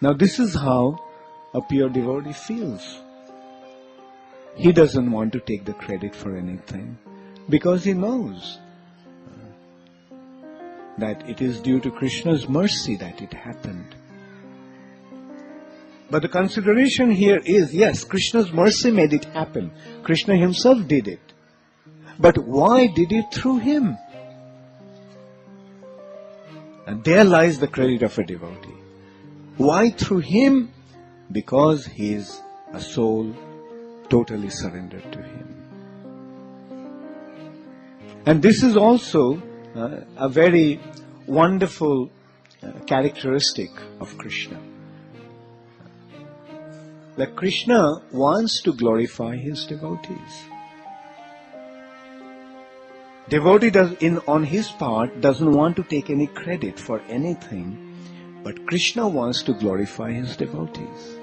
Now this is how a pure devotee feels. He doesn't want to take the credit for anything because he knows that it is due to Krishna's mercy that it happened. But the consideration here is, yes, Krishna's mercy made it happen. Krishna himself did it. But why did it through him? And there lies the credit of a devotee. Why through him? Because he is a soul totally surrendered to him. And this is also a very wonderful characteristic of Krishna. That Krishna wants to glorify his devotees. Devotee on his part doesn't want to take any credit for anything, but Krishna wants to glorify his devotees.